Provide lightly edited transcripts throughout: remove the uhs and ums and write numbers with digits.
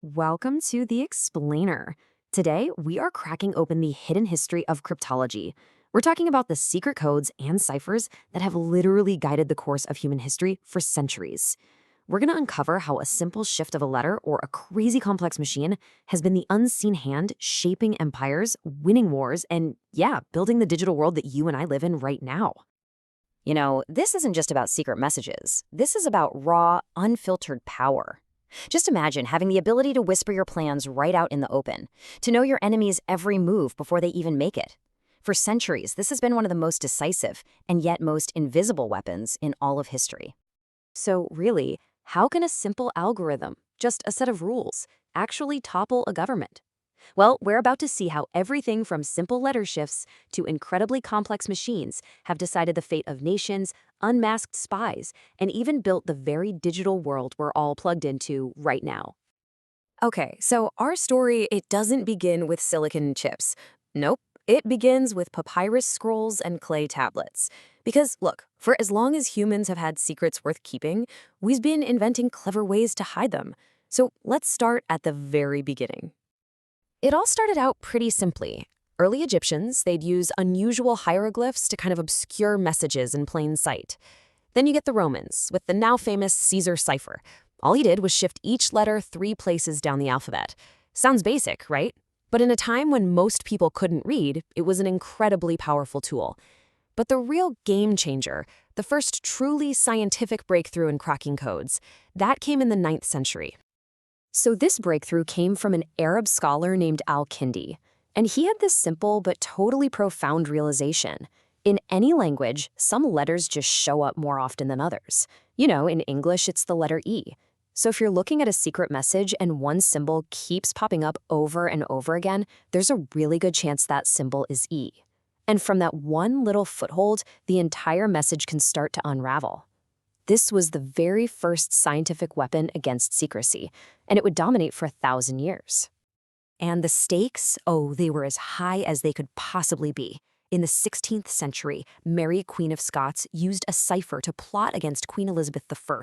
Welcome to The Explainer. Today, we are cracking open the hidden history of cryptology. We're talking about the secret codes and ciphers that have literally guided the course of human history for centuries. We're going to uncover how a simple shift of a letter or a crazy complex machine has been the unseen hand shaping empires, winning wars, and building the digital world that you and I live in right now. This isn't just about secret messages. This is about raw, unfiltered power. Just imagine having the ability to whisper your plans right out in the open, to know your enemy's every move before they even make it. For centuries, this has been one of the most decisive and yet most invisible weapons in all of history. So, really, how can a simple algorithm, just a set of rules, actually topple a government? Well, we're about to see how everything from simple letter shifts to incredibly complex machines have decided the fate of nations, unmasked spies, and even built the very digital world we're all plugged into right now. Okay, so our story, it doesn't begin with silicon chips. Nope. It begins with papyrus scrolls and clay tablets. Because, look, for as long as humans have had secrets worth keeping, we've been inventing clever ways to hide them. So let's start at the very beginning. It all started out pretty simply. Early Egyptians, they'd use unusual hieroglyphs to kind of obscure messages in plain sight. Then you get the Romans, with the now famous Caesar cipher. All he did was shift each letter 3 places down the alphabet. Sounds basic, right? But in a time when most people couldn't read, it was an incredibly powerful tool. But the real game changer, the first truly scientific breakthrough in cracking codes, that came in the 9th century. So this breakthrough came from an Arab scholar named Al-Kindi, and he had this simple but totally profound realization. In any language, some letters just show up more often than others. In English, it's the letter E. So if you're looking at a secret message and one symbol keeps popping up over and over again, there's a really good chance that symbol is E. And from that one little foothold, the entire message can start to unravel. This was the very first scientific weapon against secrecy, and it would dominate for 1,000 years. And the stakes, they were as high as they could possibly be. In the 16th century, Mary, Queen of Scots, used a cipher to plot against Queen Elizabeth I,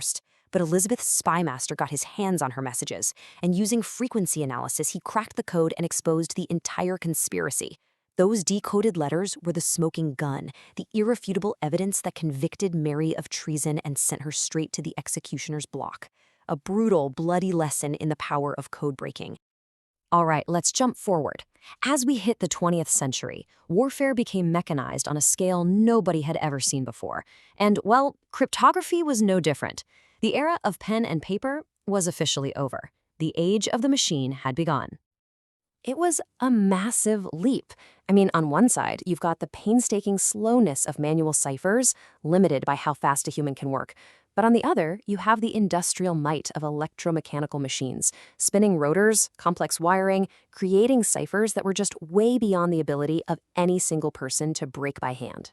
but Elizabeth's spymaster got his hands on her messages, and using frequency analysis, he cracked the code and exposed the entire conspiracy. Those decoded letters were the smoking gun, the irrefutable evidence that convicted Mary of treason and sent her straight to the executioner's block. A brutal, bloody lesson in the power of code breaking. All right, let's jump forward. As we hit the 20th century, warfare became mechanized on a scale nobody had ever seen before. And, well, cryptography was no different. The era of pen and paper was officially over. The age of the machine had begun. It was a massive leap. On one side, you've got the painstaking slowness of manual ciphers, limited by how fast a human can work. But on the other, you have the industrial might of electromechanical machines, spinning rotors, complex wiring, creating ciphers that were just way beyond the ability of any single person to break by hand.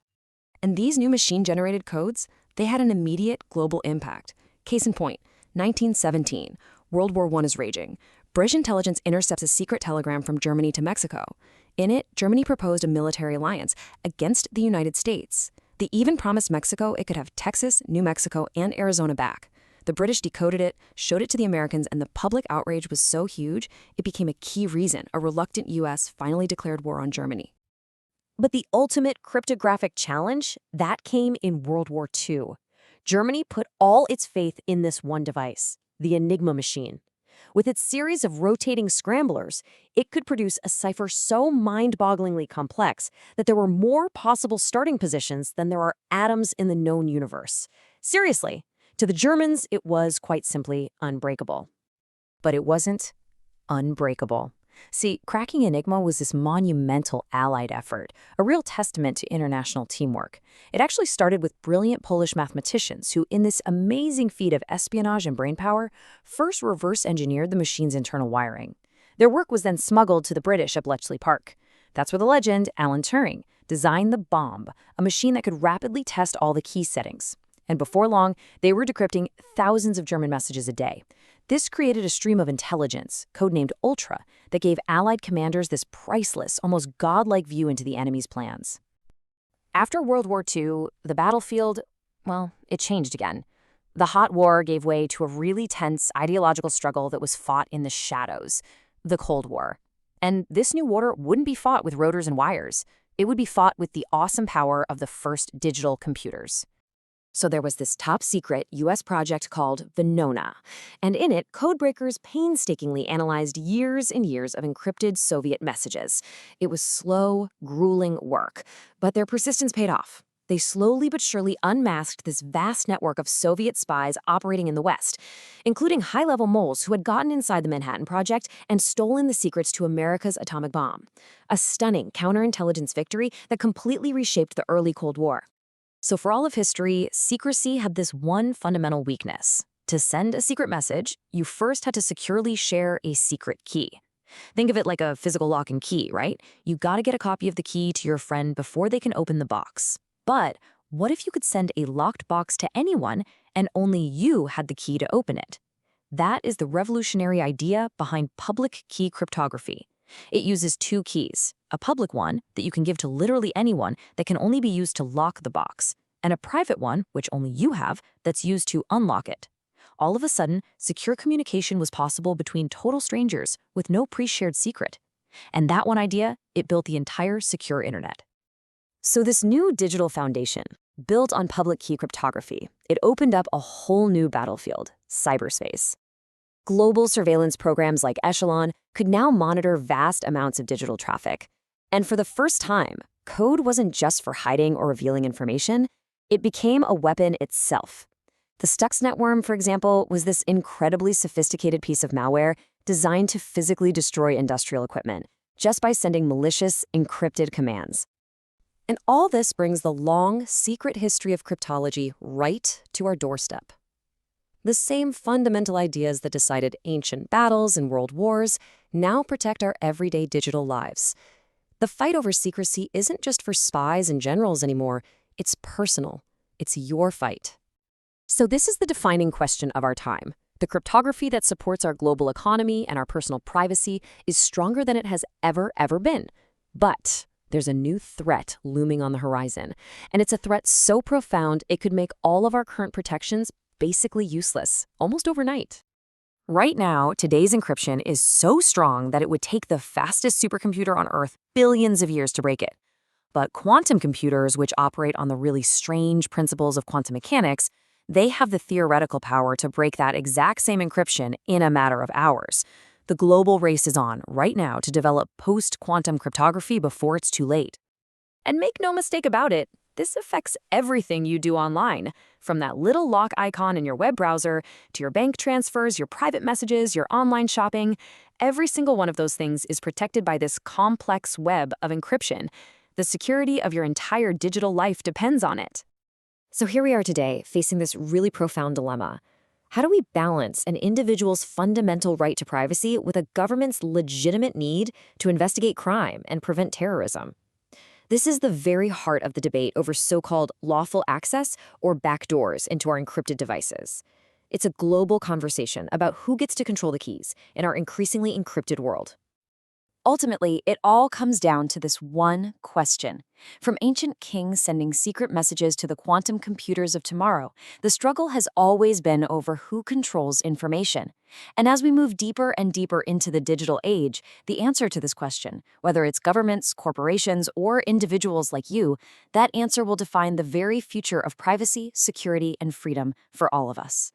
And these new machine-generated codes, they had an immediate global impact. Case in point, 1917, World War I is raging. British intelligence intercepts a secret telegram from Germany to Mexico. In it, Germany proposed a military alliance against the United States. They even promised Mexico it could have Texas, New Mexico, and Arizona back. The British decoded it, showed it to the Americans, and the public outrage was so huge, it became a key reason a reluctant U.S. finally declared war on Germany. But the ultimate cryptographic challenge, that came in World War II. Germany put all its faith in this one device, the Enigma machine. With its series of rotating scramblers, it could produce a cipher so mind-bogglingly complex that there were more possible starting positions than there are atoms in the known universe. Seriously, to the Germans, it was quite simply unbreakable. But it wasn't unbreakable. See, cracking Enigma was this monumental Allied effort, a real testament to international teamwork. It actually started with brilliant Polish mathematicians who, in this amazing feat of espionage and brainpower, first reverse-engineered the machine's internal wiring. Their work was then smuggled to the British at Bletchley Park. That's where the legend, Alan Turing, designed the bomb, a machine that could rapidly test all the key settings. And before long, they were decrypting thousands of German messages a day. This created a stream of intelligence, codenamed Ultra, that gave Allied commanders this priceless, almost godlike view into the enemy's plans. After World War II, the battlefield, well, it changed again. The hot war gave way to a really tense ideological struggle that was fought in the shadows, the Cold War. And this new war wouldn't be fought with rotors and wires. It would be fought with the awesome power of the first digital computers. So there was this top-secret U.S. project called Venona, and in it, codebreakers painstakingly analyzed years and years of encrypted Soviet messages. It was slow, grueling work, but their persistence paid off. They slowly but surely unmasked this vast network of Soviet spies operating in the West, including high-level moles who had gotten inside the Manhattan Project and stolen the secrets to America's atomic bomb. A stunning counterintelligence victory that completely reshaped the early Cold War. So for all of history, secrecy had this one fundamental weakness. To send a secret message, you first had to securely share a secret key. Think of it like a physical lock and key, right? You gotta get a copy of the key to your friend before they can open the box. But what if you could send a locked box to anyone and only you had the key to open it? That is the revolutionary idea behind public key cryptography. It uses two keys, a public one that you can give to literally anyone that can only be used to lock the box, and a private one, which only you have, that's used to unlock it. All of a sudden, secure communication was possible between total strangers with no pre-shared secret. And that one idea, it built the entire secure internet. So this new digital foundation, built on public key cryptography, it opened up a whole new battlefield, cyberspace. Global surveillance programs like Echelon could now monitor vast amounts of digital traffic. And for the first time, code wasn't just for hiding or revealing information, it became a weapon itself. The Stuxnet worm, for example, was this incredibly sophisticated piece of malware designed to physically destroy industrial equipment, just by sending malicious, encrypted commands. And all this brings the long, secret history of cryptology right to our doorstep. The same fundamental ideas that decided ancient battles and world wars now protect our everyday digital lives. The fight over secrecy isn't just for spies and generals anymore. It's personal. It's your fight. So this is the defining question of our time. The cryptography that supports our global economy and our personal privacy is stronger than it has ever been. But there's a new threat looming on the horizon, and it's a threat so profound it could make all of our current protections basically useless, almost overnight. Right now, today's encryption is so strong that it would take the fastest supercomputer on Earth billions of years to break it. But quantum computers, which operate on the really strange principles of quantum mechanics, they have the theoretical power to break that exact same encryption in a matter of hours. The global race is on right now to develop post-quantum cryptography before it's too late. And make no mistake about it, this affects everything you do online, from that little lock icon in your web browser to your bank transfers, your private messages, your online shopping. Every single one of those things is protected by this complex web of encryption. The security of your entire digital life depends on it. So here we are today, facing this really profound dilemma. How do we balance an individual's fundamental right to privacy with a government's legitimate need to investigate crime and prevent terrorism? This is the very heart of the debate over so-called lawful access or backdoors into our encrypted devices. It's a global conversation about who gets to control the keys in our increasingly encrypted world. Ultimately, it all comes down to this one question. From ancient kings sending secret messages to the quantum computers of tomorrow, the struggle has always been over who controls information. And as we move deeper and deeper into the digital age, the answer to this question, whether it's governments, corporations, or individuals like you, that answer will define the very future of privacy, security, and freedom for all of us.